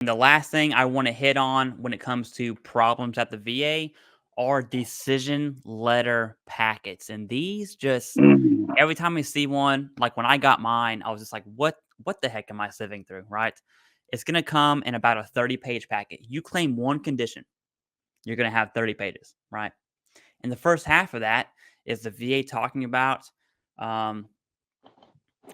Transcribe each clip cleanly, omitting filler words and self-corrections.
And the last thing I want to hit on when it comes to problems at the VA are decision letter packets. And these just Mm. every time I see one, like when I got mine, I was just like, what the heck am I sifting through, right? It's going to come in about a 30-page packet. You claim one condition, you're going to have 30 pages, right? And the first half of that is the VA talking about um,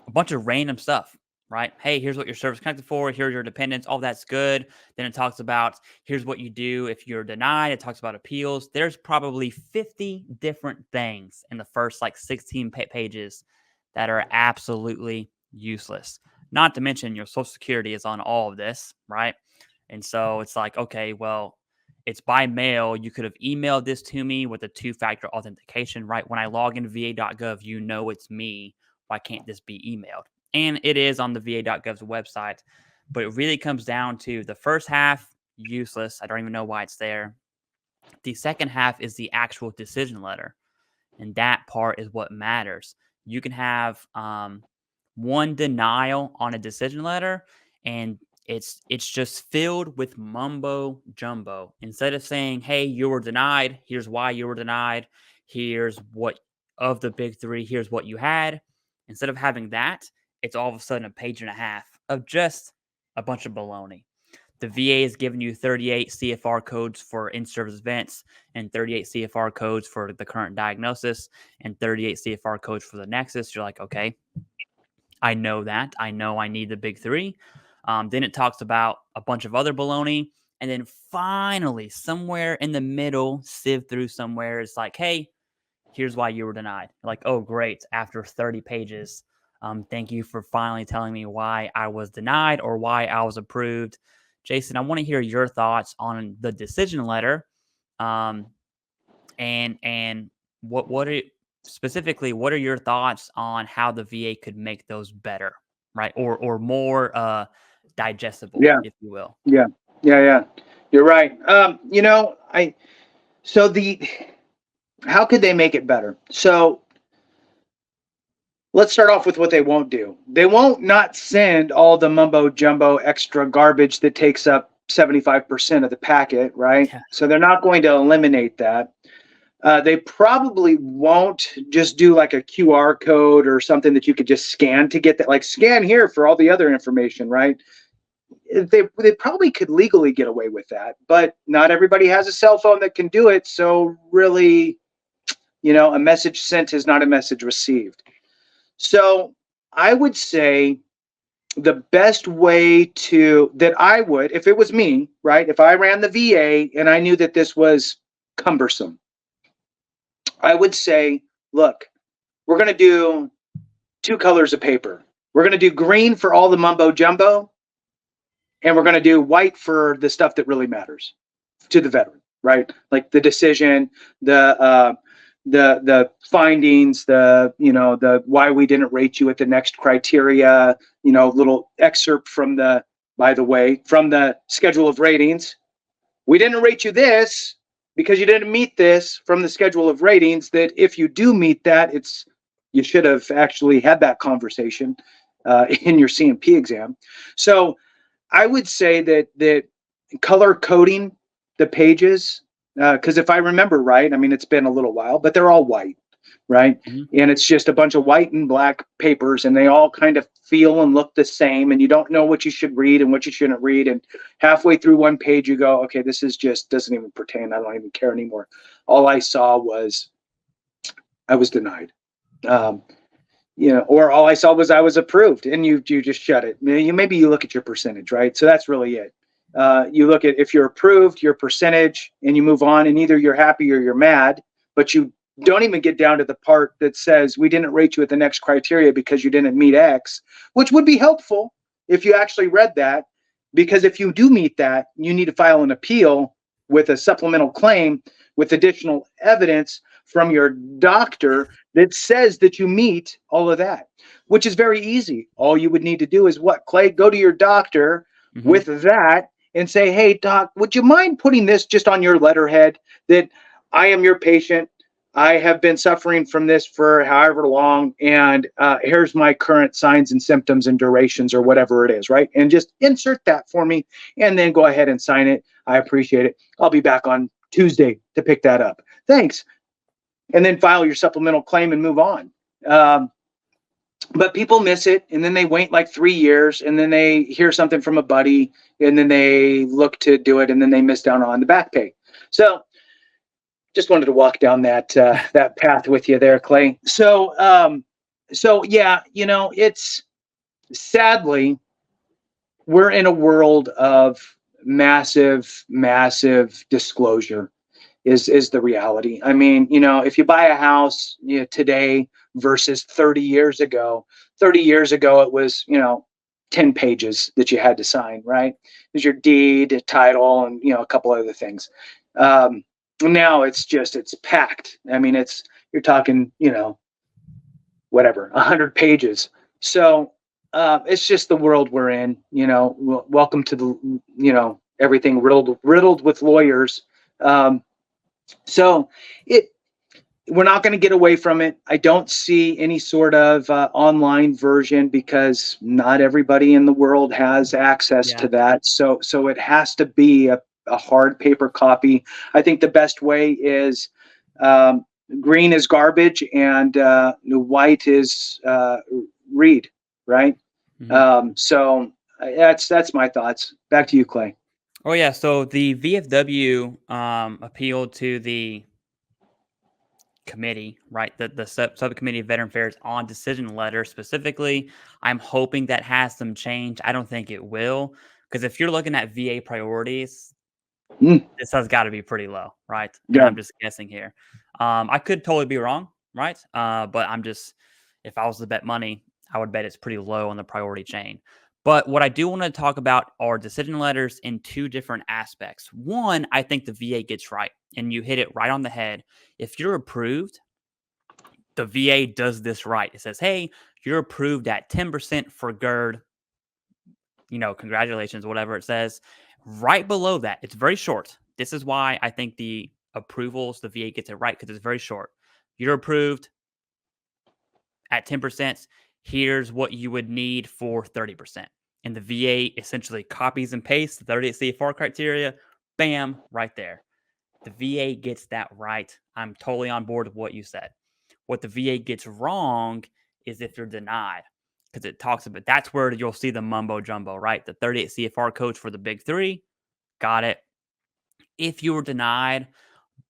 a bunch of random stuff, right? Hey, here's what your service connected for. Here's your dependents. All that's good. Then it talks about here's what you do if you're denied. It talks about appeals. There's probably 50 different things in the first like 16 pages that are absolutely useless. Not to mention your social security is on all of this, right? And so it's like, okay, well, it's by mail. You could have emailed this to me with a two-factor authentication, right? When I log into va.gov, you know it's me. Why can't this be emailed? And it is on the va.gov's website, but it really comes down to the first half, useless. I don't even know why it's there. The second half is the actual decision letter, and that part is what matters. You can have one denial on a decision letter, and it's just filled with mumbo jumbo. Instead of saying, "Hey, you were denied. Here's why you were denied. Here's what of the big three. Here's what you had." Instead of having that, it's all of a sudden a page and a half of just a bunch of baloney. The VA is giving you 38 CFR codes for in-service events and 38 CFR codes for the current diagnosis and 38 CFR codes for the Nexus. You're like, okay, I know that. I know I need the big three. Then it talks about a bunch of other baloney. And then finally, somewhere in the middle, sieve through somewhere, it's like, hey, here's why you were denied. Like, oh, great. After 30 pages, thank you for finally telling me why I was denied or why I was approved. Jason, I want to hear your thoughts on the decision letter, and what are specifically what are your thoughts on how the VA could make those better, right, or more digestible, Yeah, if you will. yeah, yeah. You're right. I so the how could they make it better? So let's start off with what they won't do. They won't not send all the mumbo jumbo extra garbage that takes up 75% of the packet, right? Yeah. So they're not going to eliminate that. They probably won't just do like a QR code or something that you could just scan to get that, like scan here for all the other information, right? They probably could legally get away with that, but not everybody has a cell phone that can do it. So really, a message sent is not a message received. So I would say the best way that I would, if it was me, right? If I ran the VA and I knew that this was cumbersome, I would say, look, we're going to do 2 colors of paper. We're going to do green for all the mumbo jumbo, and we're going to do white for the stuff that really matters to the veteran, right? Like the decision, the findings, the why we didn't rate you at the next criteria, little excerpt from by the way, from the schedule of ratings. We didn't rate you this because you didn't meet this from the schedule of ratings, that if you do meet that, you should have actually had that conversation in your CMP exam. So I would say that color coding the pages, because if I remember right, I mean, it's been a little while, but they're all white, right? Mm-hmm. And it's just a bunch of white and black papers, and they all kind of feel and look the same, and you don't know what you should read and what you shouldn't read. And halfway through one page, you go, okay, this is just doesn't even pertain. I don't even care anymore. All I saw was I was denied. Or all I saw was I was approved, and you just shut it. Maybe you look at your percentage, right? So that's really it. You look at if you're approved, your percentage, and you move on, and either you're happy or you're mad, but you don't even get down to the part that says we didn't rate you at the next criteria because you didn't meet X, which would be helpful if you actually read that, because if you do meet that, you need to file an appeal with a supplemental claim with additional evidence from your doctor that says that you meet all of that, which is very easy. All you would need to do is what, Clay? Go to your doctor with that and say, hey, doc, would you mind putting this just on your letterhead that I am your patient? I have been suffering from this for however long, and here's my current signs and symptoms and durations or whatever it is, right? And just insert that for me and then go ahead and sign it. I appreciate it. I'll be back on Tuesday to pick that up. Thanks. And then file your supplemental claim and move on. But people miss it, and then they wait like 3 years, and then they hear something from a buddy, and then they look to do it, and then they miss down on the back pay. So just wanted to walk down that that path with you there, Clay. So yeah, it's sadly we're in a world of massive disclosure is the reality. I mean, if you buy a house today versus 30 years ago, 30 years ago it was 10 pages that you had to sign, right? There's your deed, title, and a couple other things. Now it's packed. I mean, you're talking, whatever, 100 pages. So it's just the world we're in. Welcome to the everything riddled with lawyers. So we're not going to get away from it. I don't see any sort of online version because not everybody in the world has access to that. So it has to be a hard paper copy. I think the best way is green is garbage and white is read, right? Mm-hmm. So that's my thoughts. Back to you, Clay. Oh yeah, so the VFW appealed to the committee, right? The subcommittee of Veteran Affairs on decision letter specifically. I'm hoping that has some change. I don't think it will, because if you're looking at VA priorities, this has got to be pretty low, right? And Yeah. I'm just guessing here. I could totally be wrong, right? But if I was to bet money, I would bet it's pretty low on the priority chain. But what I do want to talk about are decision letters in two different aspects. One, I think the VA gets right, and you hit it right on the head. If you're approved, the VA does this right. It says, hey, you're approved at 10% for GERD. Congratulations, whatever it says. Right below that, it's very short. This is why I think the approvals, the VA gets it right because it's very short. You're approved at 10%. Here's what you would need for 30%. And the VA essentially copies and pastes the 38 CFR criteria. Bam, right there. The VA gets that right. I'm totally on board with what you said. What the VA gets wrong is if you're denied, because it talks about that's where you'll see the mumbo jumbo, right? The 38 CFR codes for the big three. Got it. If you were denied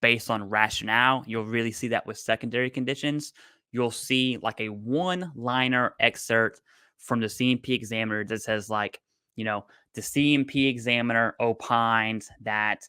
based on rationale, you'll really see that with secondary conditions. You'll see like a one-liner excerpt from the CMP examiner that says the CMP examiner opines that